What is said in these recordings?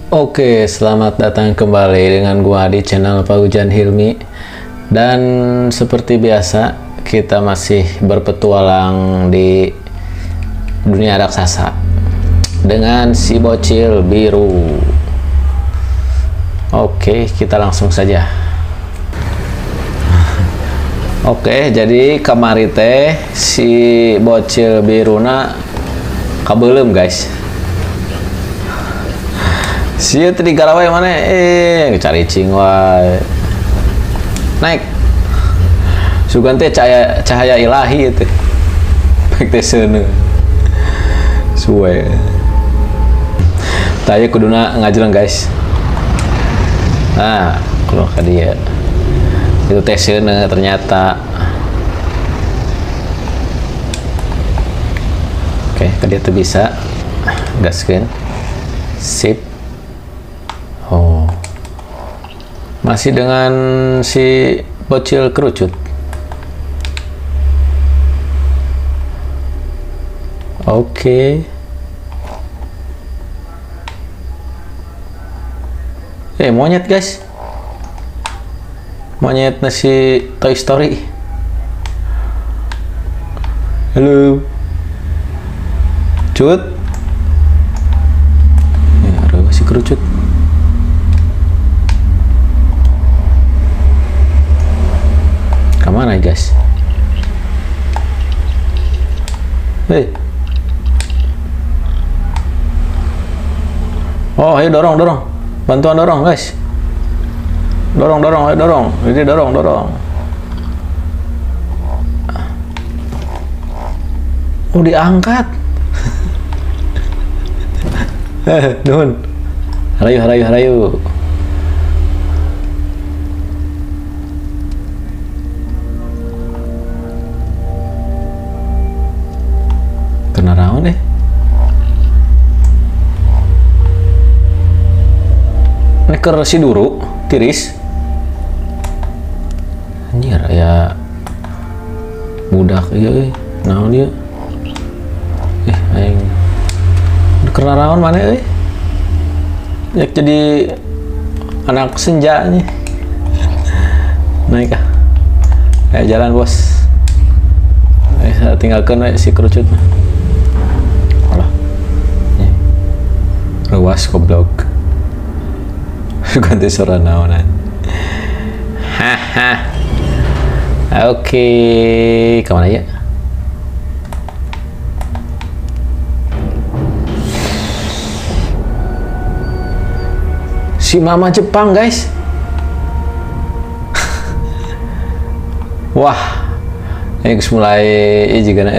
Oke, selamat datang kembali dengan gua di channel Fauzan Hilmi. Dan seperti biasa, kita masih berpetualang di dunia raksasa dengan si bocil biru. Oke, kita langsung saja. Oke, jadi kemarin teh si bocil biruna kabelum guys. Sia tadi garawai mana? Cari cing wae. Naik. Sugan teh cahaya ilahi itu. Baik teh seuneu. Suwe. Taya kuduna ngajeleng guys. Nah, kalau ka dia. Itu teh seuneu ternyata. Oke, ka dia tuh bisa. Gaskeun. Sip. Oh, masih dengan si bocil kerucut. Oke. Monyet guys, monyet nasi Toy Story. Halo, cut. Ada masih kerucut. Kemana guys? Oh, ayo dorong, bantuan dorong guys. Dorong, ayo dorong. Ini dorong. Oh, diangkat. Nuhun. Harayu. Kena raon deh. Neker si duru tiris. Anjir ya budak ieu naon dia. Aing kena raon mana euy? Yak jadi anak senja nih. Naik ah. Jalan bos. Saya tinggalkan si kerucut mah. Ruas goblok. Ganti suara naonan. Haha. Oke, kemana ya? Si mama Jepang guys. Wah, ini mulai juga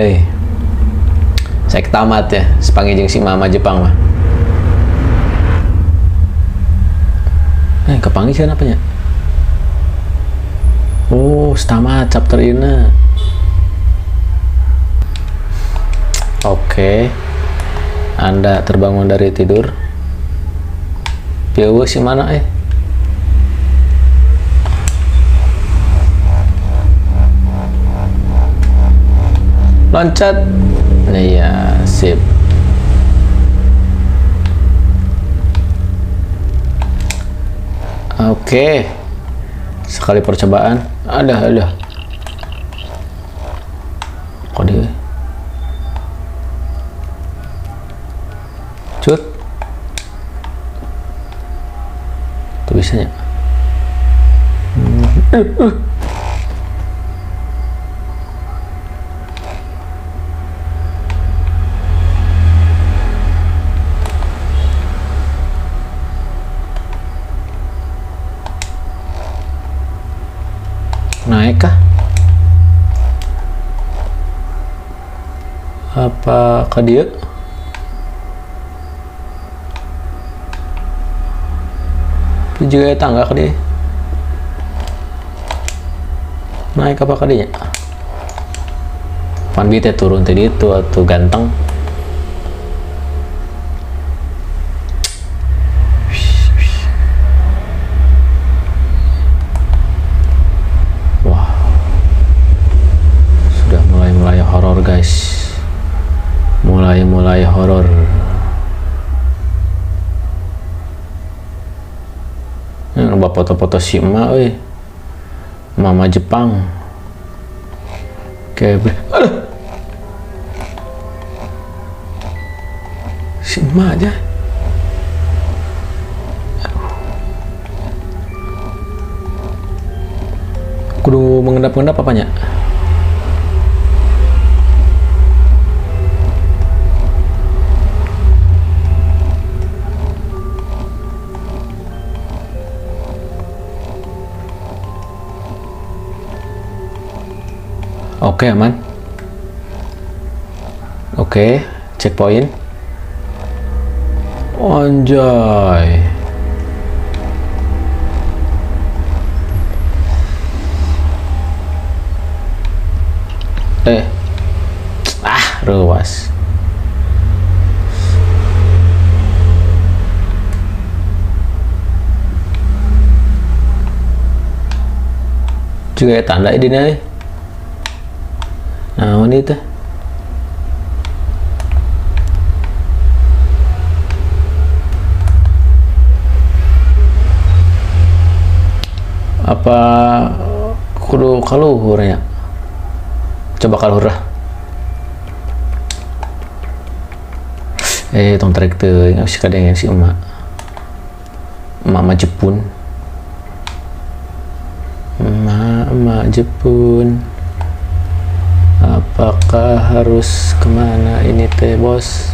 saya tamat ya, sepanggil si mama Jepang mah. Kepanggil siapa apanya? Oh, tamat chapter ini. Oke. Anda terbangun dari tidur. Pieu si mana loncat. Iya, sip. Oke, sekali percobaan. Ada. Kok dia? Cut. Tuh bisanya. Naik kah? Apa ke dia? Itu juga tangga ke dia. Naik apa ke dia? Pan bite turun tadi itu atau ganteng. Guys, mulai horor. coba foto-foto si emak, mama Jepang. Oke, aduh, si emak aja. Kudu mengendap-endap apanya? Oke, aman. Oke, checkpoint. Anjay. Ruas. Juga ya tanda ini nih. Nah, ini tuh. Apa kudu kaluhur ya? Coba kaluhur lah. Tong tarik tuh, nggak sih kadang si emak Jepun, emak Jepun. Apakah harus kemana ini teh bos?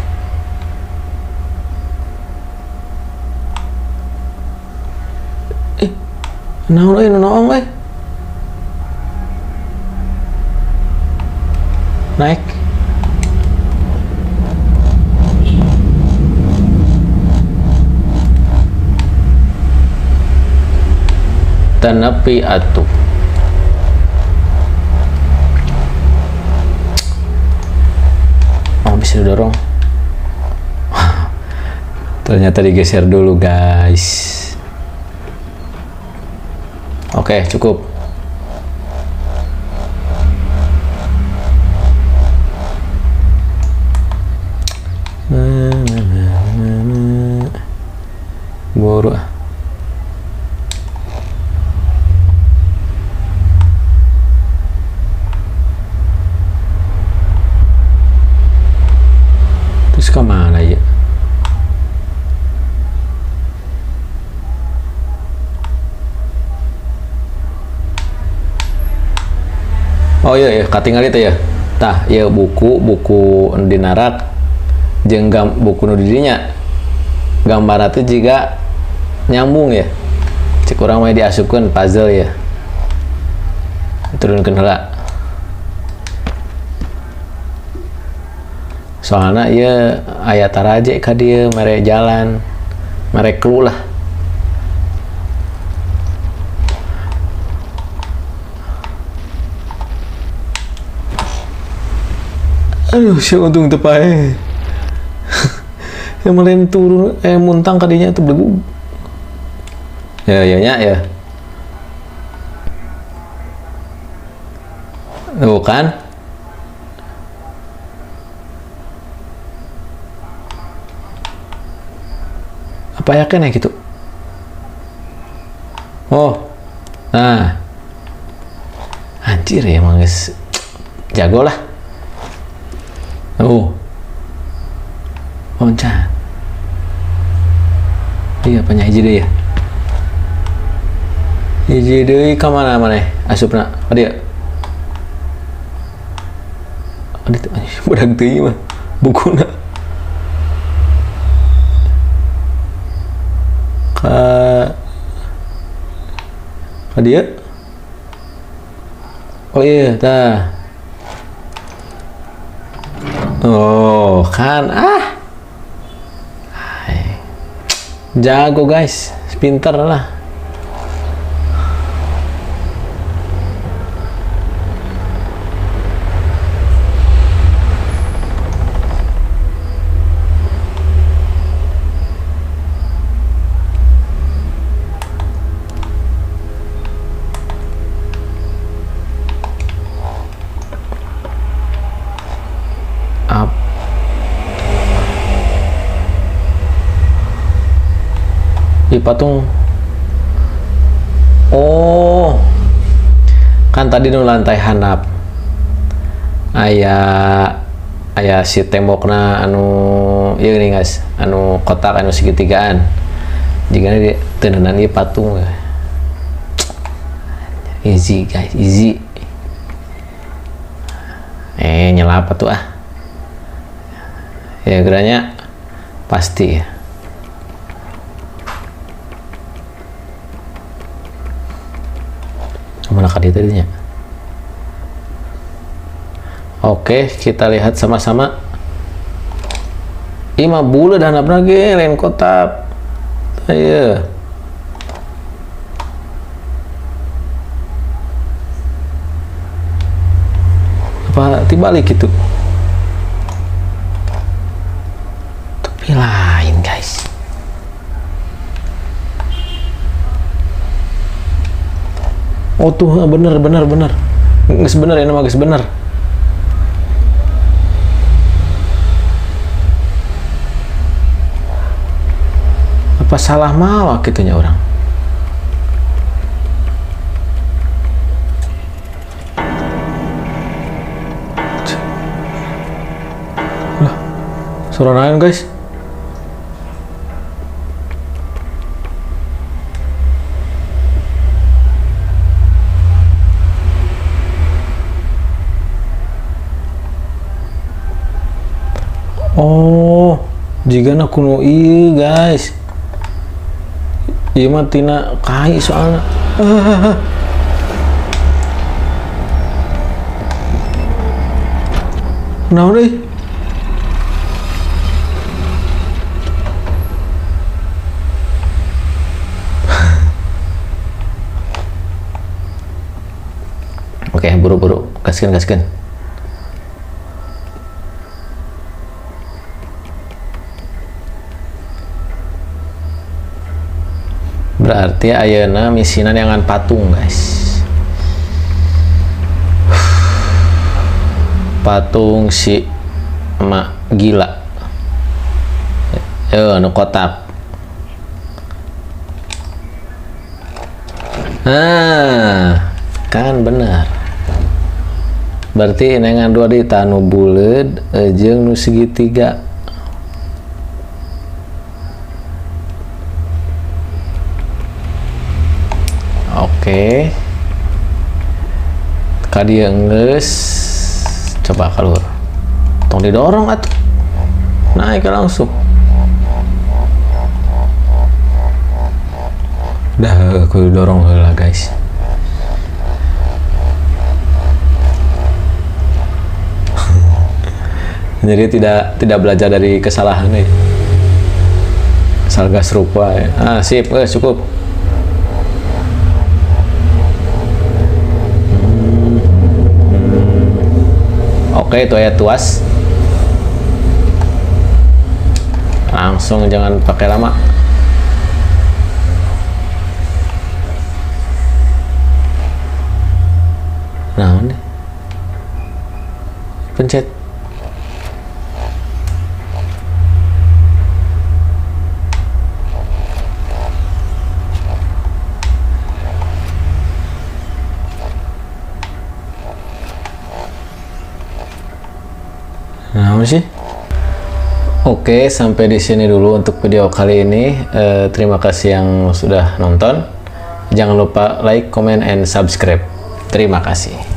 Naon naik. Tanapi atuh. Oh, bisa didorong. Ternyata digeser dulu, guys. Oke, cukup. Buru. Terus kemana ya? Oh iya, katingal itu ya. Tah, ya buku dinarak jeung buku nu didinya. Gambar itu juga nyambung ya. Cek urang mah diasupkeun puzzle ya. Turunkeun heula. Soalnya ya aya taraje ka dieu mere jalan, mere clue lah. Aduh, siapa untung tepai. Yang melain turun, muntang kadinya itu belegu. Ya. Tuh kan? Apa yakin ya gitu? Oh, nah, anjir ya emang guys, jago lah. Loncat. Iya, apanya hiji deh ya? Hiji deh kemana asupna? Dia. Itu budak teuing mah bukuna. Ka dia. Oh iya, tah. Oh, kan jago guys, pinter lah. Di patung Oh, kan tadi nu lantai handap aya si tembokna anu ieu nih guys, anu kotak anu segitigaan. Jika di tenenan ieu patung. Easy guys, easy. Nyala apa tuh ah? Ya geranya pasti ya. Mana kali tadinya? Oke, kita lihat sama-sama. Ima bule dan abrage lain kotak. Ayo. Apa dibalik gitu? Tapi lain guys. Oh tuh bener. Geus bener ya nama geus bener. Apa salah mawa kitunya orang? Lah, suara naon guys? Oh, jika nak kuno guys, iya mah tina kai soalnya. Naon deh? Oke, buru-buru, gaskeun. Berarti ayeuna misinan yangan patung guys. Patung si emak gila. Anu kotak. Kan benar. Berarti nengan dua di tanu buleud jeung nu segitiga. Oke, kadi geus coba keluar, tong didorong atuh, naik langsung. Dah aku dorong heula guys. Jadi tidak belajar dari kesalahan nih. Salgas rupa ya. Sip, cukup. Oke, itu ya tuas. Langsung jangan pakai lama. Nah, ini pencet. Nah, sih. Oke, sampai di sini dulu untuk video kali ini. Terima kasih yang sudah nonton. Jangan lupa like, comment, and subscribe. Terima kasih.